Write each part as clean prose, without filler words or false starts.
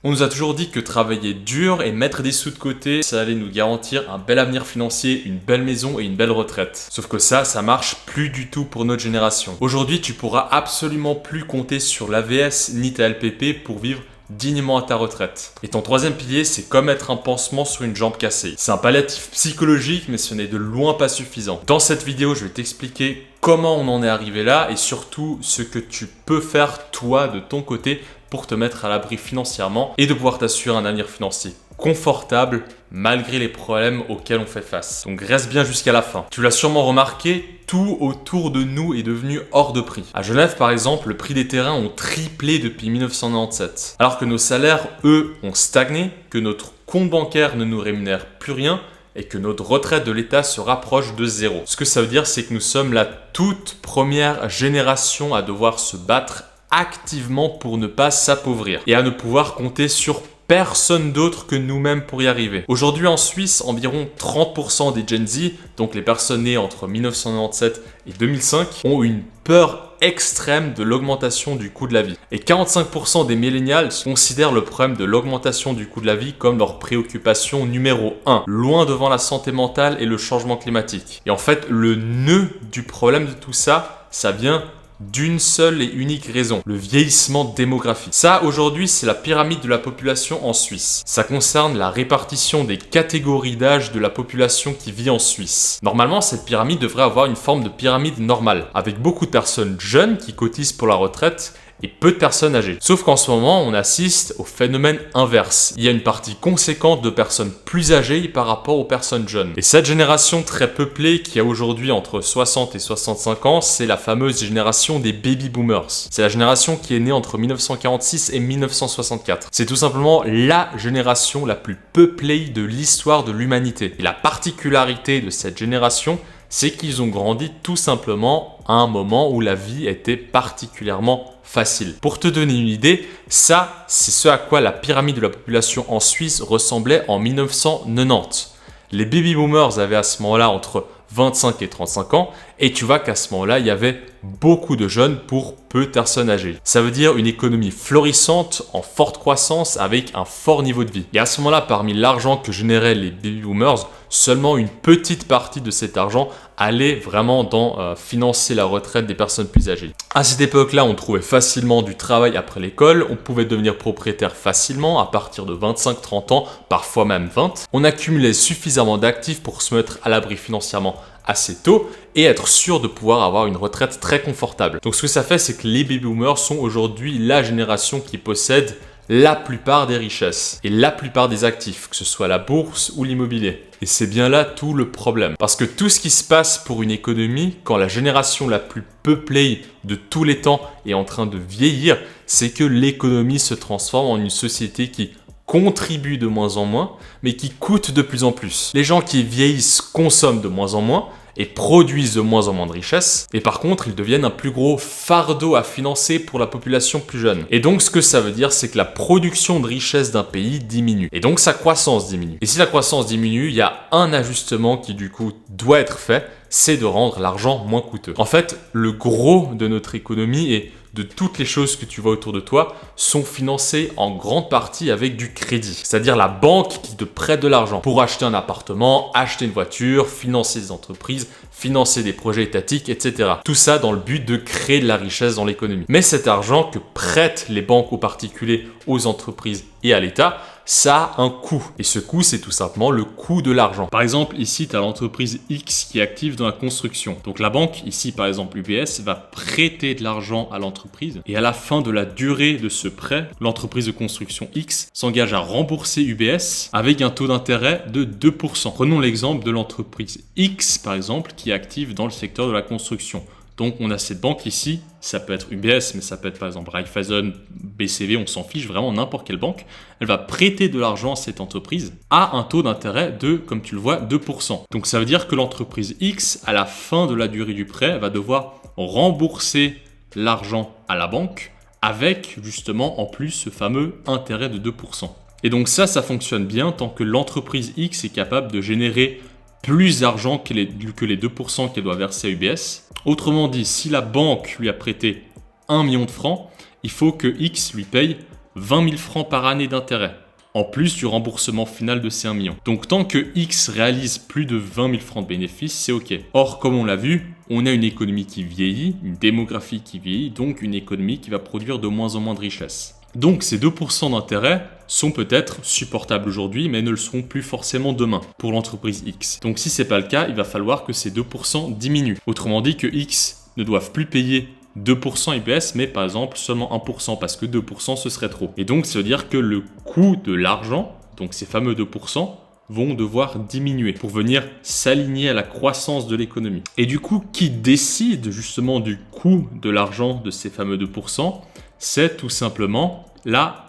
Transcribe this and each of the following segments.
On nous a toujours dit que travailler dur et mettre des sous de côté, ça allait nous garantir un bel avenir financier, une belle maison et une belle retraite. Sauf que ça marche plus du tout pour notre génération. Aujourd'hui, tu pourras absolument plus compter sur l'AVS ni ta LPP pour vivre dignement à ta retraite. Et ton troisième pilier, c'est comme mettre un pansement sur une jambe cassée. C'est un palliatif psychologique, mais ce n'est de loin pas suffisant. Dans cette vidéo, je vais t'expliquer comment on en est arrivé là et surtout ce que tu peux faire toi de ton côté pour te mettre à l'abri financièrement et de pouvoir t'assurer un avenir financier confortable malgré les problèmes auxquels on fait face. Donc reste bien jusqu'à la fin. Tu l'as sûrement remarqué, tout autour de nous est devenu hors de prix. À Genève par exemple, le prix des terrains ont triplé depuis 1997. Alors que nos salaires, eux, ont stagné, que notre compte bancaire ne nous rémunère plus rien et que notre retraite de l'État se rapproche de zéro. Ce que ça veut dire, c'est que nous sommes la toute première génération à devoir se battre activement pour ne pas s'appauvrir et à ne pouvoir compter sur personne d'autre que nous-mêmes pour y arriver. Aujourd'hui en Suisse, environ 30% des Gen Z, donc les personnes nées entre 1997 et 2005, ont une peur extrême de l'augmentation du coût de la vie. Et 45% des millennials considèrent le problème de l'augmentation du coût de la vie comme leur préoccupation numéro 1, loin devant la santé mentale et le changement climatique. Et en fait, le nœud du problème de tout ça, ça vient d'une seule et unique raison, le vieillissement démographique. Ça, aujourd'hui, c'est la pyramide de la population en Suisse. Ça concerne la répartition des catégories d'âge de la population qui vit en Suisse. Normalement, cette pyramide devrait avoir une forme de pyramide normale, avec beaucoup de personnes jeunes qui cotisent pour la retraite et peu de personnes âgées. Sauf qu'en ce moment, on assiste au phénomène inverse. Il y a une partie conséquente de personnes plus âgées par rapport aux personnes jeunes. Et cette génération très peuplée qui a aujourd'hui entre 60 et 65 ans, c'est la fameuse génération des baby boomers. C'est la génération qui est née entre 1946 et 1964. C'est tout simplement la génération la plus peuplée de l'histoire de l'humanité. Et la particularité de cette génération, c'est qu'ils ont grandi tout simplement à un moment où la vie était particulièrement facile. Pour te donner une idée, ça, c'est ce à quoi la pyramide de la population en Suisse ressemblait en 1990. Les baby boomers avaient à ce moment-là entre 25 et 35 ans, et tu vois qu'à ce moment-là, il y avait beaucoup de jeunes pour peu de personnes âgées. Ça veut dire une économie florissante, en forte croissance, avec un fort niveau de vie. Et à ce moment-là, parmi l'argent que généraient les baby boomers, seulement une petite partie de cet argent allait vraiment dans financer la retraite des personnes plus âgées. À cette époque-là, on trouvait facilement du travail après l'école, on pouvait devenir propriétaire facilement à partir de 25-30 ans, parfois même 20. On accumulait suffisamment d'actifs pour se mettre à l'abri financièrement assez tôt et être sûr de pouvoir avoir une retraite très confortable. Donc ce que ça fait, c'est que les baby boomers sont aujourd'hui la génération qui possède la plupart des richesses et la plupart des actifs, que ce soit la bourse ou l'immobilier. Et c'est bien là tout le problème. Parce que tout ce qui se passe pour une économie, quand la génération la plus peuplée de tous les temps est en train de vieillir, c'est que l'économie se transforme en une société qui contribue de moins en moins, mais qui coûte de plus en plus. Les gens qui vieillissent consomment de moins en moins et produisent de moins en moins de richesses, et par contre, ils deviennent un plus gros fardeau à financer pour la population plus jeune. Et donc, ce que ça veut dire, c'est que la production de richesse d'un pays diminue, et donc sa croissance diminue. Et si la croissance diminue, il y a un ajustement qui, du coup, doit être fait, c'est de rendre l'argent moins coûteux. En fait, le gros de notre économie et de toutes les choses que tu vois autour de toi sont financées en grande partie avec du crédit. C'est-à-dire la banque qui te prête de l'argent pour acheter un appartement, acheter une voiture, financer des entreprises, financer des projets étatiques, etc. Tout ça dans le but de créer de la richesse dans l'économie. Mais cet argent que prêtent les banques aux particuliers, aux entreprises et à l'État, ça a un coût. Et ce coût, c'est tout simplement le coût de l'argent. Par exemple, ici, tu as l'entreprise X qui est active dans la construction. Donc la banque, ici par exemple UBS, va prêter de l'argent à l'entreprise. Et à la fin de la durée de ce prêt, l'entreprise de construction X s'engage à rembourser UBS avec un taux d'intérêt de 2%. Prenons l'exemple de l'entreprise X, par exemple, qui est active dans le secteur de la construction. Donc on a cette banque ici, ça peut être UBS, mais ça peut être par exemple Raiffeisen, BCV, on s'en fiche, vraiment n'importe quelle banque. Elle va prêter de l'argent à cette entreprise à un taux d'intérêt de, comme tu le vois, 2%. Donc ça veut dire que l'entreprise X, à la fin de la durée du prêt, va devoir rembourser l'argent à la banque avec justement en plus ce fameux intérêt de 2%. Et donc ça fonctionne bien tant que l'entreprise X est capable de générer plus d'argent que les 2% qu'elle doit verser à UBS. Autrement dit, si la banque lui a prêté 1 million de francs, il faut que X lui paye 20 000 francs par année d'intérêt, en plus du remboursement final de ces 1 million. Donc tant que X réalise plus de 20 000 francs de bénéfices, c'est ok. Or, comme on l'a vu, on a une économie qui vieillit, une démographie qui vieillit, donc une économie qui va produire de moins en moins de richesses. Donc ces 2% d'intérêt sont peut-être supportables aujourd'hui, mais ne le seront plus forcément demain pour l'entreprise X. Donc si c'est pas le cas, il va falloir que ces 2% diminuent. Autrement dit que X ne doivent plus payer 2% IBS, mais par exemple seulement 1%, parce que 2% ce serait trop. Et donc ça veut dire que le coût de l'argent, donc ces fameux 2%, vont devoir diminuer pour venir s'aligner à la croissance de l'économie. Et du coup, qui décide justement du coût de l'argent de ces fameux 2%, c'est tout simplement la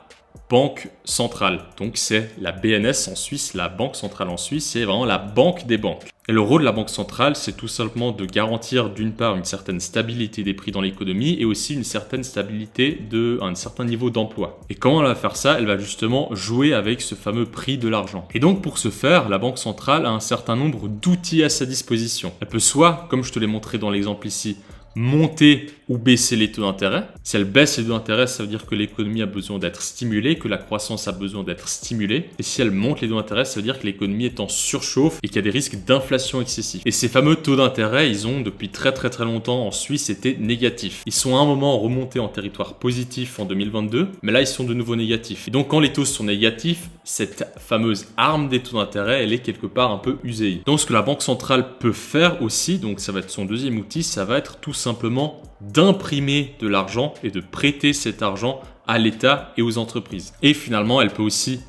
Banque centrale. Donc c'est la BNS en Suisse, la Banque centrale en Suisse, c'est vraiment la banque des banques. Et le rôle de la Banque centrale, c'est tout simplement de garantir d'une part une certaine stabilité des prix dans l'économie et aussi une certaine stabilité d'un certain niveau d'emploi. Et comment elle va faire ça? Elle va justement jouer avec ce fameux prix de l'argent. Et donc pour ce faire, la Banque centrale a un certain nombre d'outils à sa disposition. Elle peut soit, comme je te l'ai montré dans l'exemple ici, monter ou baisser les taux d'intérêt. Si elle baisse les taux d'intérêt, ça veut dire que l'économie a besoin d'être stimulée, que la croissance a besoin d'être stimulée. Et si elle monte les taux d'intérêt, ça veut dire que l'économie est en surchauffe et qu'il y a des risques d'inflation excessifs. Et ces fameux taux d'intérêt, ils ont depuis très longtemps en Suisse été négatifs. Ils sont à un moment remontés en territoire positif en 2022, mais là ils sont de nouveau négatifs. Et donc quand les taux sont négatifs, cette fameuse arme des taux d'intérêt, elle est quelque part un peu usée. Donc ce que la Banque centrale peut faire aussi, donc ça va être son deuxième outil, ça va être tout simplement d'imprimer de l'argent et de prêter cet argent à l'État et aux entreprises. Et finalement, elle peut aussi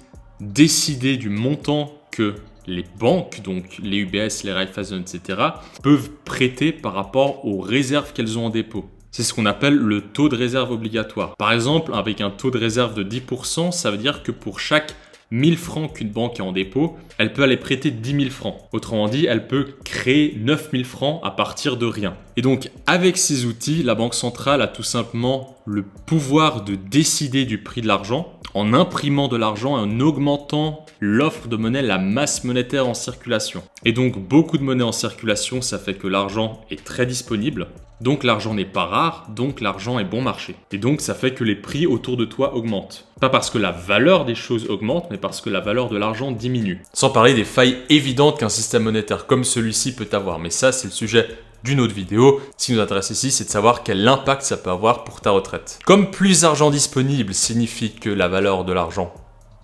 décider du montant que les banques, donc les UBS, les Raiffeisen, etc., peuvent prêter par rapport aux réserves qu'elles ont en dépôt. C'est ce qu'on appelle le taux de réserve obligatoire. Par exemple, avec un taux de réserve de 10%, ça veut dire que pour chaque 1000 francs qu'une banque a en dépôt, elle peut aller prêter 10 000 francs. Autrement dit, elle peut créer 9 000 francs à partir de rien. Et donc, avec ces outils, la Banque centrale a tout simplement le pouvoir de décider du prix de l'argent en imprimant de l'argent et en augmentant l'offre de monnaie, la masse monétaire en circulation. Et donc, beaucoup de monnaie en circulation, ça fait que l'argent est très disponible. Donc l'argent n'est pas rare, donc l'argent est bon marché. Et donc ça fait que les prix autour de toi augmentent. Pas parce que la valeur des choses augmente, mais parce que la valeur de l'argent diminue. Sans parler des failles évidentes qu'un système monétaire comme celui-ci peut avoir. Mais ça, c'est le sujet d'une autre vidéo. Ce qui nous intéresse ici, c'est de savoir quel impact ça peut avoir pour ta retraite. Comme plus d'argent disponible signifie que la valeur de l'argent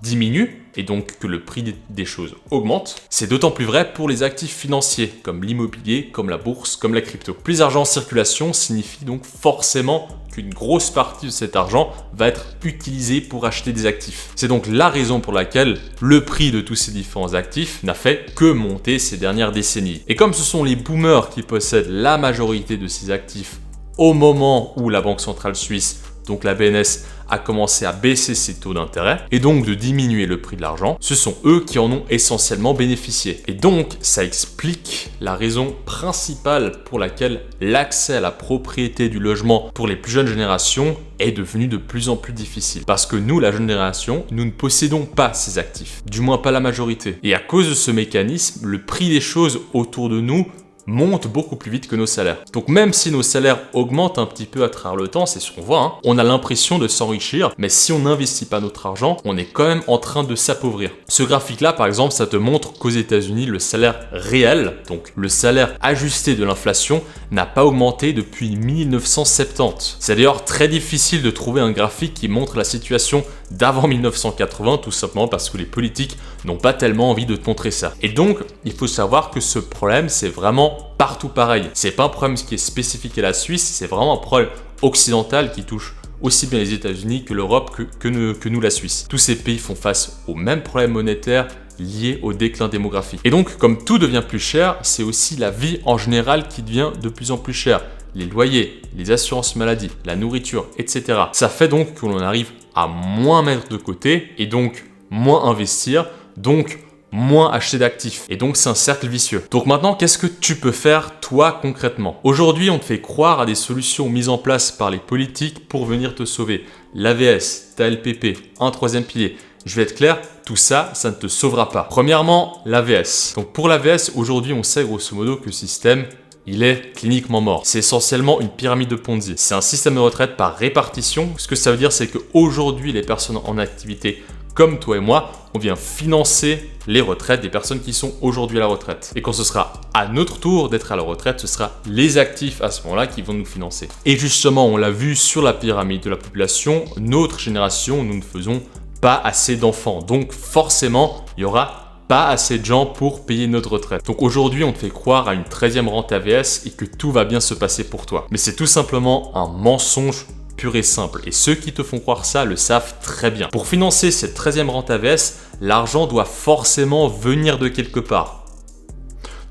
diminue et donc que le prix des choses augmente, c'est d'autant plus vrai pour les actifs financiers comme l'immobilier, comme la bourse, comme la crypto. Plus d'argent en circulation signifie donc forcément qu'une grosse partie de cet argent va être utilisée pour acheter des actifs. C'est donc la raison pour laquelle le prix de tous ces différents actifs n'a fait que monter ces dernières décennies. Et comme ce sont les boomers qui possèdent la majorité de ces actifs au moment où la Banque centrale suisse, donc la BNS, a commencé à baisser ses taux d'intérêt et donc de diminuer le prix de l'argent, ce sont eux qui en ont essentiellement bénéficié. Et donc, ça explique la raison principale pour laquelle l'accès à la propriété du logement pour les plus jeunes générations est devenu de plus en plus difficile. Parce que nous, la jeune génération, nous ne possédons pas ces actifs, du moins pas la majorité. Et à cause de ce mécanisme, le prix des choses autour de nous monte beaucoup plus vite que nos salaires. Donc même si nos salaires augmentent un petit peu à travers le temps, c'est ce qu'on voit, hein, on a l'impression de s'enrichir, mais si on n'investit pas notre argent, on est quand même en train de s'appauvrir. Ce graphique-là, par exemple, ça te montre qu'aux États-Unis, le salaire réel, donc le salaire ajusté de l'inflation, n'a pas augmenté depuis 1970. C'est d'ailleurs très difficile de trouver un graphique qui montre la situation d'avant 1980, tout simplement parce que les politiques n'ont pas tellement envie de te montrer ça. Et donc, il faut savoir que ce problème, c'est vraiment partout pareil. C'est pas un problème qui est spécifique à la Suisse, c'est vraiment un problème occidental qui touche aussi bien les États-Unis que l'Europe que nous la Suisse. Tous ces pays font face aux mêmes problèmes monétaires liés au déclin démographique. Et donc, comme tout devient plus cher, c'est aussi la vie en général qui devient de plus en plus chère. Les loyers, les assurances maladie, la nourriture, etc. Ça fait donc que l'on arrive à moins mettre de côté et donc moins investir, donc moins acheter d'actifs. Et donc, c'est un cercle vicieux. Donc maintenant, qu'est-ce que tu peux faire, toi, concrètement? Aujourd'hui, on te fait croire à des solutions mises en place par les politiques pour venir te sauver. L'AVS, ta LPP, un troisième pilier. Je vais être clair, tout ça, ça ne te sauvera pas. Premièrement, l'AVS. Donc pour l'AVS, aujourd'hui, on sait grosso modo que le système il est cliniquement mort. C'est essentiellement une pyramide de Ponzi. C'est un système de retraite par répartition. Ce que ça veut dire, c'est qu'aujourd'hui, les personnes en activité comme toi et moi, on vient financer les retraites des personnes qui sont aujourd'hui à la retraite. Et quand ce sera à notre tour d'être à la retraite, ce sera les actifs à ce moment-là qui vont nous financer. Et justement, on l'a vu sur la pyramide de la population, notre génération, nous ne faisons pas assez d'enfants. Donc forcément, il y aura pas assez de gens pour payer notre retraite. Donc aujourd'hui, on te fait croire à une 13e rente AVS et que tout va bien se passer pour toi. Mais c'est tout simplement un mensonge pur et simple. Et ceux qui te font croire ça le savent très bien. Pour financer cette 13e rente AVS, l'argent doit forcément venir de quelque part.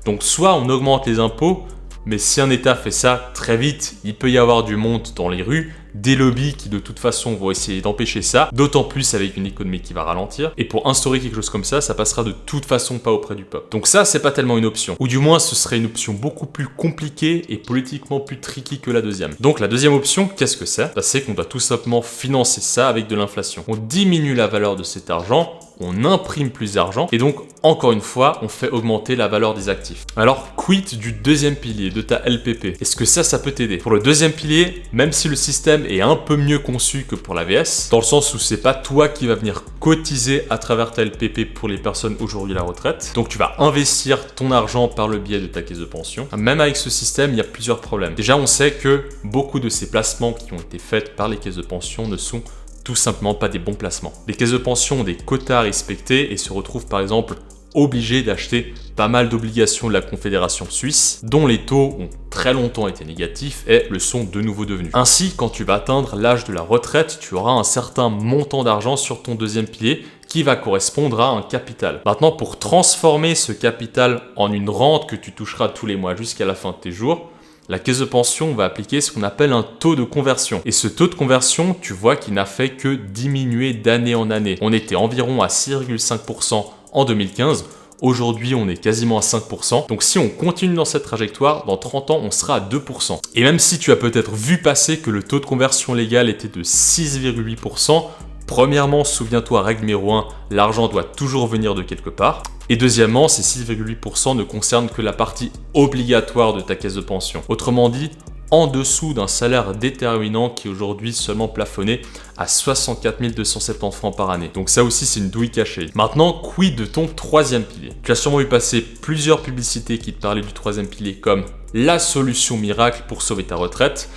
Donc soit on augmente les impôts, mais si un État fait ça très vite, il peut y avoir du monde dans les rues, des lobbies qui de toute façon vont essayer d'empêcher ça, d'autant plus avec une économie qui va ralentir. Et pour instaurer quelque chose comme ça passera de toute façon pas auprès du peuple. Donc ça, c'est pas tellement une option. Ou du moins, ce serait une option beaucoup plus compliquée et politiquement plus tricky que la deuxième. Donc la deuxième option, qu'est-ce que c'est? C'est qu'on doit tout simplement financer ça avec de l'inflation. On diminue la valeur de cet argent, on imprime plus d'argent et donc, encore une fois, on fait augmenter la valeur des actifs. Alors, quid du deuxième pilier de ta LPP? Est-ce que ça peut t'aider? Pour le deuxième pilier, même si le système est un peu mieux conçu que pour l'AVS, dans le sens où c'est pas toi qui vas venir cotiser à travers ta LPP pour les personnes aujourd'hui à la retraite, donc tu vas investir ton argent par le biais de ta caisse de pension. Même avec ce système, il y a plusieurs problèmes. Déjà, on sait que beaucoup de ces placements qui ont été faits par les caisses de pension ne sont tout simplement pas des bons placements. Les caisses de pension ont des quotas à respecter et se retrouvent par exemple obligés d'acheter pas mal d'obligations de la Confédération suisse, dont les taux ont très longtemps été négatifs et le sont de nouveau devenus. Ainsi, quand tu vas atteindre l'âge de la retraite, tu auras un certain montant d'argent sur ton deuxième pilier qui va correspondre à un capital. Maintenant, pour transformer ce capital en une rente que tu toucheras tous les mois jusqu'à la fin de tes jours, la caisse de pension va appliquer ce qu'on appelle un taux de conversion. Et ce taux de conversion, tu vois qu'il n'a fait que diminuer d'année en année. On était environ à 6,5% en 2015. Aujourd'hui, on est quasiment à 5%. Donc si on continue dans cette trajectoire, dans 30 ans, on sera à 2%. Et même si tu as peut-être vu passer que le taux de conversion légal était de 6,8%, premièrement, souviens-toi, règle numéro 1, l'argent doit toujours venir de quelque part. Et deuxièmement, ces 6,8% ne concernent que la partie obligatoire de ta caisse de pension. Autrement dit, en dessous d'un salaire déterminant qui est aujourd'hui seulement plafonné à 64 270 francs par année. Donc ça aussi, c'est une douille cachée. Maintenant, quid de ton troisième pilier? Tu as sûrement vu passer plusieurs publicités qui te parlaient du troisième pilier comme la solution miracle pour sauver ta retraite.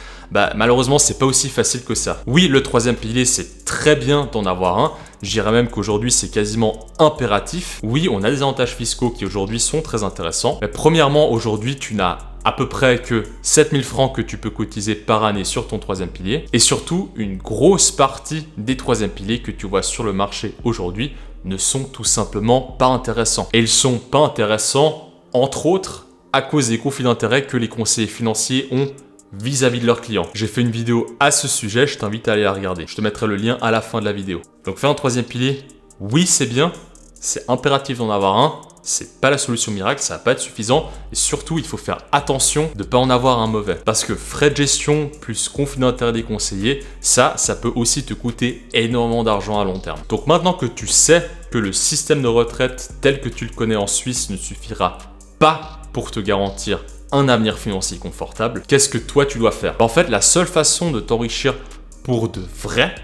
Malheureusement, c'est pas aussi facile que ça. Oui, le troisième pilier, c'est très bien d'en avoir un. Je dirais même qu'aujourd'hui, c'est quasiment impératif. Oui, on a des avantages fiscaux qui aujourd'hui sont très intéressants. Mais premièrement, aujourd'hui, tu n'as à peu près que 7000 francs que tu peux cotiser par année sur ton troisième pilier. Et surtout, une grosse partie des troisième piliers que tu vois sur le marché aujourd'hui ne sont tout simplement pas intéressants. Et ils sont pas intéressants, entre autres, à cause des conflits d'intérêts que les conseillers financiers ont vis-à-vis de leurs clients. J'ai fait une vidéo à ce sujet, je t'invite à aller la regarder. Je te mettrai le lien à la fin de la vidéo. Donc faire un troisième pilier, oui c'est bien, c'est impératif d'en avoir un, c'est pas la solution miracle, ça va pas être suffisant et surtout il faut faire attention de pas en avoir un mauvais. Parce que frais de gestion plus conflit d'intérêt des conseillers, ça peut aussi te coûter énormément d'argent à long terme. Donc maintenant que tu sais que le système de retraite tel que tu le connais en Suisse ne suffira pas pour te garantir un avenir financier confortable, qu'est-ce que toi tu dois faire? En fait, la seule façon de t'enrichir pour de vrai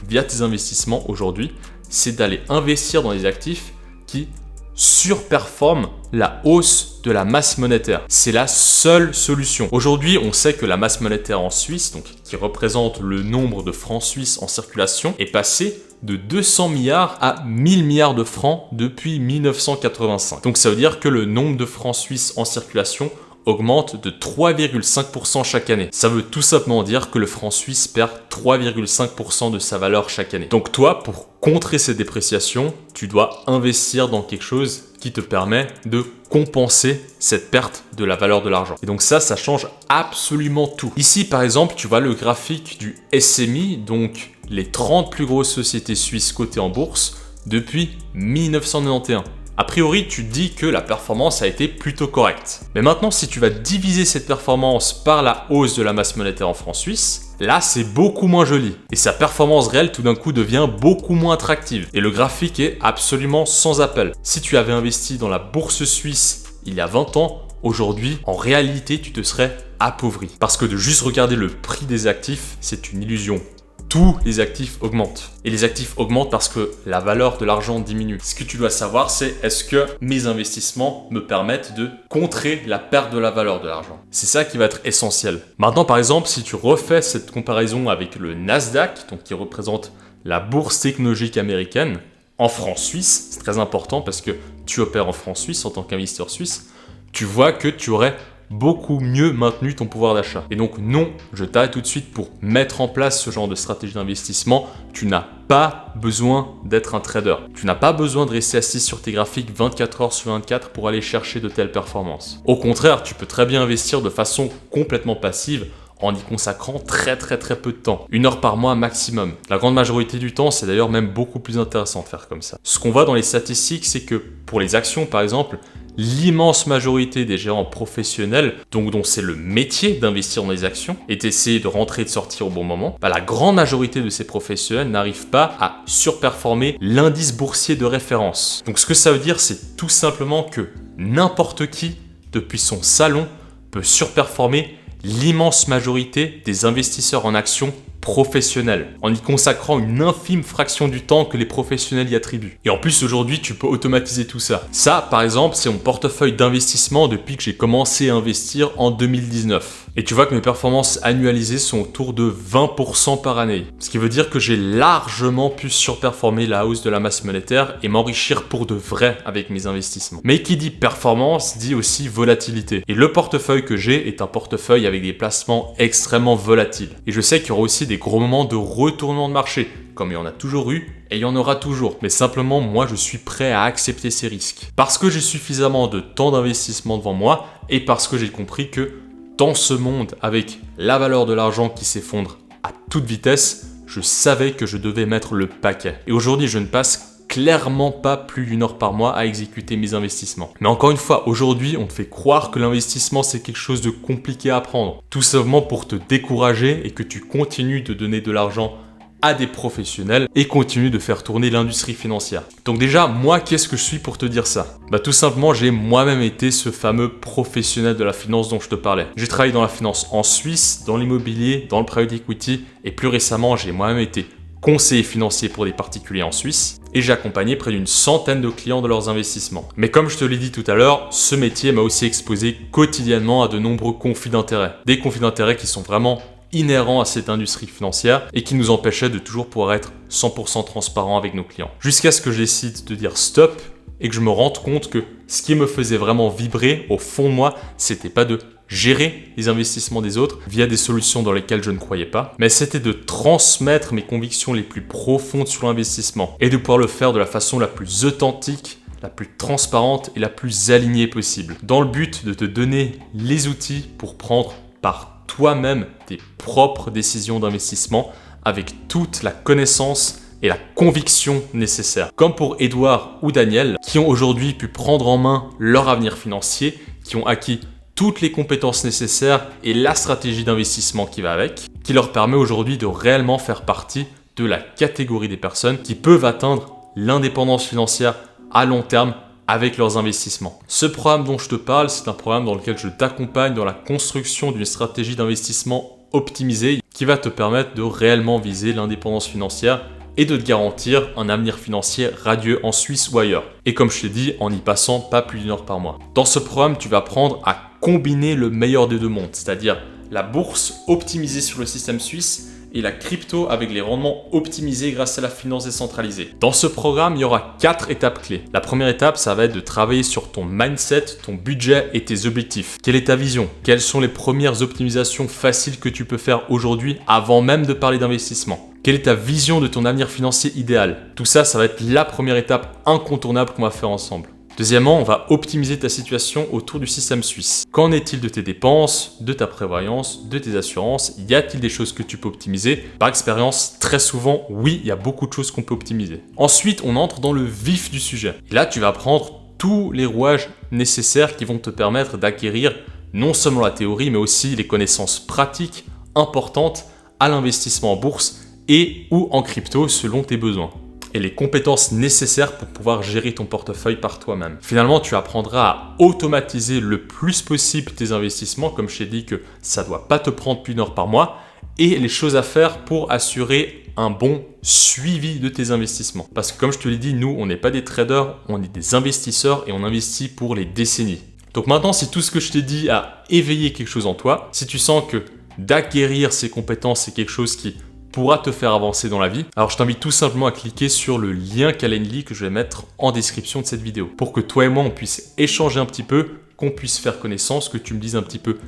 via tes investissements aujourd'hui, c'est d'aller investir dans des actifs qui surperforment la hausse de la masse monétaire. C'est la seule solution. Aujourd'hui, on sait que la masse monétaire en Suisse, donc qui représente le nombre de francs suisses en circulation, est passée de 200 milliards à 1000 milliards de francs depuis 1985. Donc ça veut dire que le nombre de francs suisses en circulation augmente de 3,5% chaque année. Ça veut tout simplement dire que le franc suisse perd 3,5% de sa valeur chaque année. Donc toi, pour contrer ces dépréciations, tu dois investir dans quelque chose qui te permet de compenser cette perte de la valeur de l'argent. Et donc ça change absolument tout. Ici, par exemple, tu vois le graphique du SMI, donc les 30 plus grosses sociétés suisses cotées en bourse depuis 1991. A priori, tu te dis que la performance a été plutôt correcte. Mais maintenant, si tu vas diviser cette performance par la hausse de la masse monétaire en francs suisses, là, c'est beaucoup moins joli. Et sa performance réelle, tout d'un coup, devient beaucoup moins attractive. Et le graphique est absolument sans appel. Si tu avais investi dans la bourse suisse il y a 20 ans, aujourd'hui, en réalité, tu te serais appauvri. Parce que de juste regarder le prix des actifs, c'est une illusion. Tous les actifs augmentent. Et les actifs augmentent parce que la valeur de l'argent diminue. Ce que tu dois savoir, c'est est-ce que mes investissements me permettent de contrer la perte de la valeur de l'argent. C'est ça qui va être essentiel. Maintenant, par exemple, si tu refais cette comparaison avec le Nasdaq, donc qui représente la bourse technologique américaine, en francs suisses, c'est très important parce que tu opères en francs suisses en tant qu'investisseur suisse, tu vois que tu aurais beaucoup mieux maintenu ton pouvoir d'achat. Et donc non, je t'arrête tout de suite pour mettre en place ce genre de stratégie d'investissement. Tu n'as pas besoin d'être un trader. Tu n'as pas besoin de rester assis sur tes graphiques 24 heures sur 24 pour aller chercher de telles performances. Au contraire, tu peux très bien investir de façon complètement passive en y consacrant très peu de temps. 1 heure par mois maximum. La grande majorité du temps, c'est d'ailleurs même beaucoup plus intéressant de faire comme ça. Ce qu'on voit dans les statistiques, c'est que pour les actions par exemple, l'immense majorité des gérants professionnels, donc dont c'est le métier d'investir dans les actions, et d'essayer de rentrer et de sortir au bon moment, la grande majorité de ces professionnels n'arrivent pas à surperformer l'indice boursier de référence. Donc ce que ça veut dire, c'est tout simplement que n'importe qui, depuis son salon, peut surperformer l'immense majorité des investisseurs en actions professionnels, en y consacrant une infime fraction du temps que les professionnels y attribuent. Et en plus, aujourd'hui, tu peux automatiser tout ça. Ça, par exemple, c'est mon portefeuille d'investissement depuis que j'ai commencé à investir en 2019. Et tu vois que mes performances annualisées sont autour de 20% par année. Ce qui veut dire que j'ai largement pu surperformer la hausse de la masse monétaire et m'enrichir pour de vrai avec mes investissements. Mais qui dit performance dit aussi volatilité. Et le portefeuille que j'ai est un portefeuille avec des placements extrêmement volatiles. Et je sais qu'il y aura aussi des gros moments de retournement de marché, comme il y en a toujours eu et il y en aura toujours. Mais simplement, moi, je suis prêt à accepter ces risques. Parce que j'ai suffisamment de temps d'investissement devant moi et parce que j'ai compris que dans ce monde, avec la valeur de l'argent qui s'effondre à toute vitesse, je savais que je devais mettre le paquet. Et aujourd'hui, je ne passe clairement pas plus d'1 heure par mois à exécuter mes investissements. Mais encore une fois, aujourd'hui, on te fait croire que l'investissement, c'est quelque chose de compliqué à apprendre. Tout simplement pour te décourager et que tu continues de donner de l'argent à des professionnels et continue de faire tourner l'industrie financière. Donc déjà, moi, qu'est-ce que je suis pour te dire ça? Tout simplement, j'ai moi-même été ce fameux professionnel de la finance dont je te parlais. J'ai travaillé dans la finance en Suisse, dans l'immobilier, dans le private equity et plus récemment, j'ai moi-même été conseiller financier pour des particuliers en Suisse et j'ai accompagné près d'une centaine de clients de leurs investissements. Mais comme je te l'ai dit tout à l'heure, ce métier m'a aussi exposé quotidiennement à de nombreux conflits d'intérêts. Des conflits d'intérêts qui sont vraiment inhérents à cette industrie financière et qui nous empêchaient de toujours pouvoir être 100% transparent avec nos clients. Jusqu'à ce que je décide de dire stop et que je me rende compte que ce qui me faisait vraiment vibrer au fond de moi, c'était pas de gérer les investissements des autres via des solutions dans lesquelles je ne croyais pas, mais c'était de transmettre mes convictions les plus profondes sur l'investissement et de pouvoir le faire de la façon la plus authentique, la plus transparente et la plus alignée possible, dans le but de te donner les outils pour prendre par toi-même tes propres décisions d'investissement avec toute la connaissance et la conviction nécessaire. Comme pour Edouard ou Daniel, qui ont aujourd'hui pu prendre en main leur avenir financier, qui ont acquis toutes les compétences nécessaires et la stratégie d'investissement qui va avec, qui leur permet aujourd'hui de réellement faire partie de la catégorie des personnes qui peuvent atteindre l'indépendance financière à long terme avec leurs investissements. Ce programme dont je te parle, c'est un programme dans lequel je t'accompagne dans la construction d'une stratégie d'investissement optimisée qui va te permettre de réellement viser l'indépendance financière et de te garantir un avenir financier radieux en Suisse ou ailleurs. Et comme je t'ai dit, en y passant pas plus d'1 heure par mois. Dans ce programme, tu vas apprendre à combiner le meilleur des deux mondes, c'est-à-dire la bourse optimisée sur le système suisse et la crypto avec les rendements optimisés grâce à la finance décentralisée. Dans ce programme, il y aura 4 étapes clés. La première étape, ça va être de travailler sur ton mindset, ton budget et tes objectifs. Quelle est ta vision? Quelles sont les premières optimisations faciles que tu peux faire aujourd'hui avant même de parler d'investissement? Quelle est ta vision de ton avenir financier idéal? Tout ça, ça va être la première étape incontournable qu'on va faire ensemble. Deuxièmement, on va optimiser ta situation autour du système suisse. Qu'en est-il de tes dépenses, de ta prévoyance, de tes assurances? Y a-t-il des choses que tu peux optimiser? Par expérience, très souvent, oui, il y a beaucoup de choses qu'on peut optimiser. Ensuite, on entre dans le vif du sujet. Et là, tu vas prendre tous les rouages nécessaires qui vont te permettre d'acquérir non seulement la théorie, mais aussi les connaissances pratiques importantes à l'investissement en bourse et ou en crypto selon tes besoins. et les compétences nécessaires pour pouvoir gérer ton portefeuille par toi-même. Finalement, tu apprendras à automatiser le plus possible tes investissements, comme je t'ai dit que ça ne doit pas te prendre plus d'1 heure par mois, et les choses à faire pour assurer un bon suivi de tes investissements. Parce que comme je te l'ai dit, nous, on n'est pas des traders, on est des investisseurs et on investit pour les décennies. Donc maintenant, si tout ce que je t'ai dit a éveillé quelque chose en toi, si tu sens que d'acquérir ces compétences, c'est quelque chose qui pourra te faire avancer dans la vie, alors je t'invite tout simplement à cliquer sur le lien Calendly que je vais mettre en description de cette vidéo pour que toi et moi, on puisse échanger un petit peu, qu'on puisse faire connaissance, que tu me dises un petit peu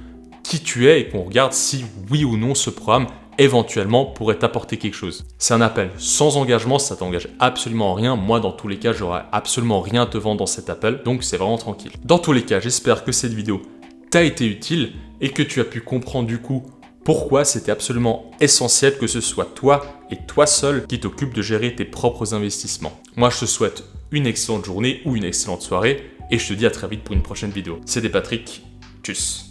qui tu es et qu'on regarde si oui ou non ce programme éventuellement pourrait t'apporter quelque chose. C'est un appel sans engagement, ça t'engage absolument rien. Moi, dans tous les cas, j'aurai absolument rien à te vendre dans cet appel, donc c'est vraiment tranquille. Dans tous les cas, j'espère que cette vidéo t'a été utile et que tu as pu comprendre du coup pourquoi c'était absolument essentiel que ce soit toi et toi seul qui t'occupe de gérer tes propres investissements. Moi, je te souhaite une excellente journée ou une excellente soirée et je te dis à très vite pour une prochaine vidéo. C'était Patrick, tchuss.